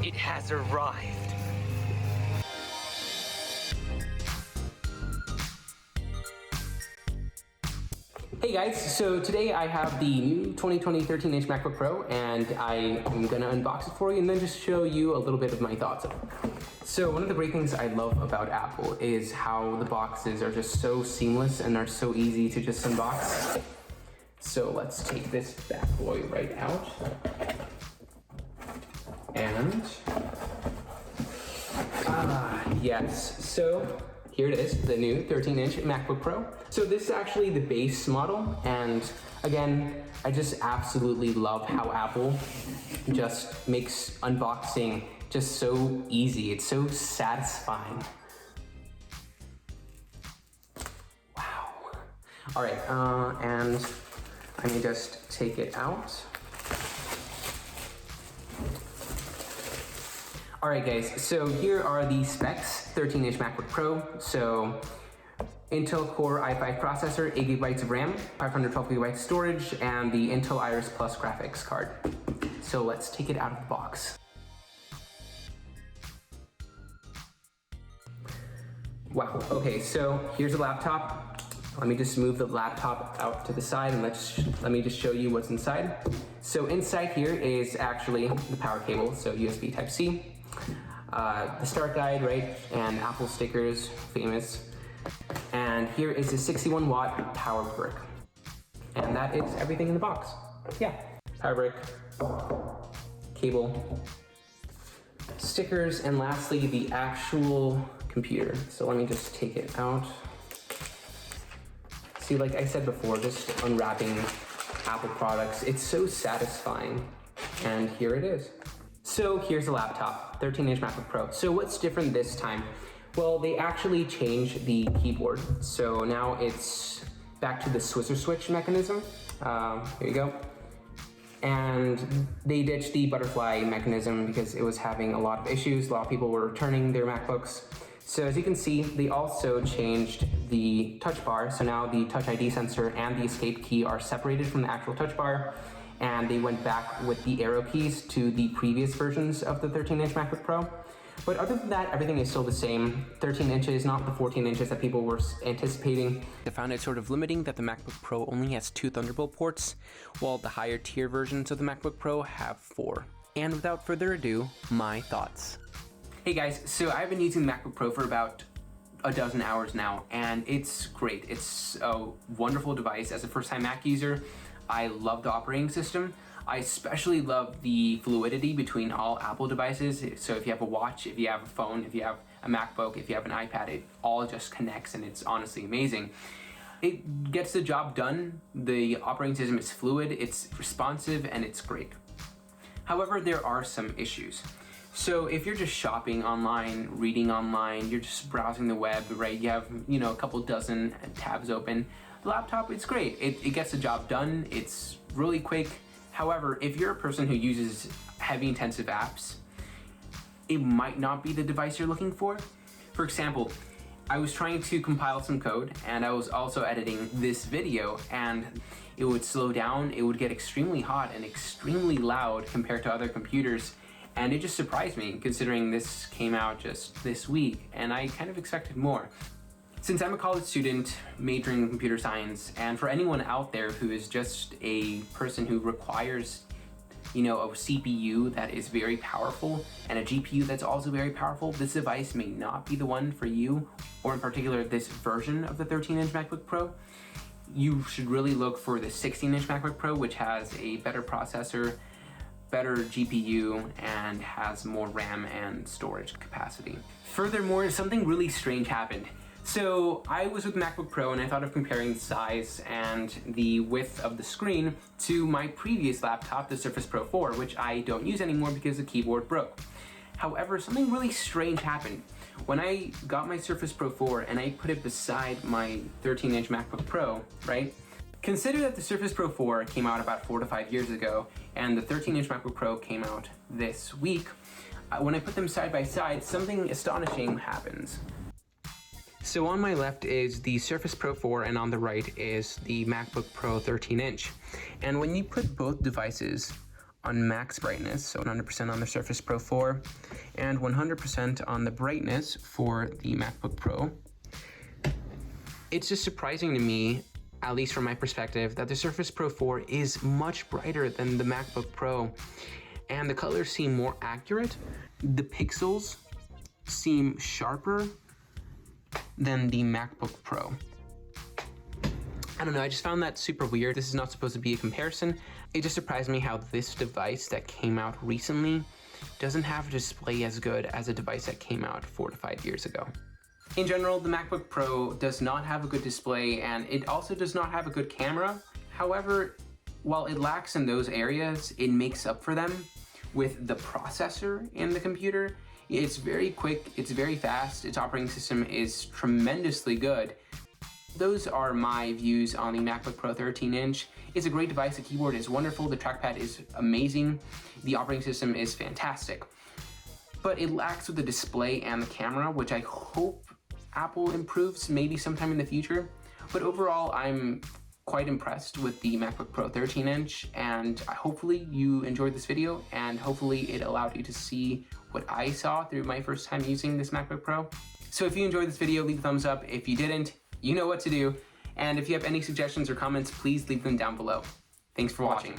It has arrived. Hey guys, so today I have the new 2020 13-inch MacBook Pro, and I am gonna unbox it for you and then just show you a little bit of my thoughts on it. So one of the great things I love about Apple is how the boxes are just so seamless and are so easy to just unbox. So let's take this bad boy right out. And, yes, so here it is, the new 13-inch MacBook Pro. So this is actually the base model, and again, I just absolutely love how Apple just makes unboxing just so easy. It's so satisfying. Wow. All right, and let me just take it out. All right guys, so here are the specs, 13-inch MacBook Pro. So Intel Core i5 processor, 8GB of RAM, 512GB storage, and the Intel Iris Plus graphics card. So let's take it out of the box. Wow, okay, so here's the laptop. Let me just move the laptop out to the side and let me just show you what's inside. So inside here is actually the power cable, so USB Type-C. The start guide, right, and Apple stickers, famous. And here is a 61-watt power brick. And that is everything in the box. Yeah, power brick, cable, stickers, and lastly, the actual computer. So let me just take it out. See, like I said before, just unwrapping Apple products, it's so satisfying. And here it is. So here's the laptop, 13-inch MacBook Pro. So what's different this time? Well, they actually changed the keyboard. So now it's back to the Swisher switch mechanism. Here you go. And they ditched the butterfly mechanism because it was having a lot of issues. A lot of people were returning their MacBooks. So as you can see, they also changed the touch bar. So now the Touch ID sensor and the escape key are separated from the actual touch bar. And they went back with the arrow keys to the previous versions of the 13-inch MacBook Pro. But other than that, everything is still the same. 13 inches, not the 14 inches that people were anticipating. I found it sort of limiting that the MacBook Pro only has 2 Thunderbolt ports, while the higher tier versions of the MacBook Pro have 4. And without further ado, my thoughts. Hey guys, so I've been using the MacBook Pro for about a dozen hours now, and it's great. It's a wonderful device. As a first-time Mac user, I love the operating system. I especially love the fluidity between all Apple devices. So if you have a watch, if you have a phone, if you have a MacBook, if you have an iPad, it all just connects, and it's honestly amazing. It gets the job done. The operating system is fluid, it's responsive, and it's great. However, there are some issues. So if you're just shopping online, reading online, you're just browsing the web, right? You have, a couple dozen tabs open. The laptop, it's great. It gets the job done. It's really quick. However, if you're a person who uses heavy intensive apps, it might not be the device you're looking for. For example, I was trying to compile some code, and I was also editing this video, and it would slow down. It would get extremely hot and extremely loud compared to other computers. And it just surprised me, considering this came out just this week, and I kind of expected more. Since I'm a college student majoring in computer science, and for anyone out there who is just a person who requires, a CPU that is very powerful and a GPU that's also very powerful, this device may not be the one for you, or in particular this version of the 13-inch MacBook Pro. You should really look for the 16-inch MacBook Pro, which has a better processor, better GPU, and has more RAM and storage capacity. Furthermore, something really strange happened. So I was with MacBook Pro, and I thought of comparing the size and the width of the screen to my previous laptop, the Surface Pro 4, which I don't use anymore because the keyboard broke. However, something really strange happened. When I got my Surface Pro 4 and I put it beside my 13-inch MacBook Pro, right? Consider that the Surface Pro 4 came out about 4 to 5 years ago, and the 13-inch MacBook Pro came out this week. When I put them side by side, something astonishing happens. So on my left is the Surface Pro 4, and on the right is the MacBook Pro 13-inch. And when you put both devices on max brightness, so 100% on the Surface Pro 4, and 100% on the brightness for the MacBook Pro. It's just surprising to me, at least from my perspective, that the Surface Pro 4 is much brighter than the MacBook Pro, and the colors seem more accurate. The pixels seem sharper than the MacBook Pro. I don't know, I just found that super weird. This is not supposed to be a comparison. It just surprised me how this device that came out recently doesn't have a display as good as a device that came out 4 to 5 years ago. In general, the MacBook Pro does not have a good display, and it also does not have a good camera. However, while it lacks in those areas, it makes up for them with the processor in the computer. It's very quick, it's very fast, its operating system is tremendously good. Those are my views on the MacBook Pro 13-inch. It's a great device, the keyboard is wonderful, the trackpad is amazing, the operating system is fantastic. But it lacks with the display and the camera, which I hope Apple improves maybe sometime in the future. But overall, I'm quite impressed with the MacBook Pro 13-inch, and hopefully you enjoyed this video, and hopefully it allowed you to see what I saw through my first time using this MacBook Pro. So if you enjoyed this video, leave a thumbs up. If you didn't, you know what to do. And if you have any suggestions or comments, please leave them down below. Thanks for watching.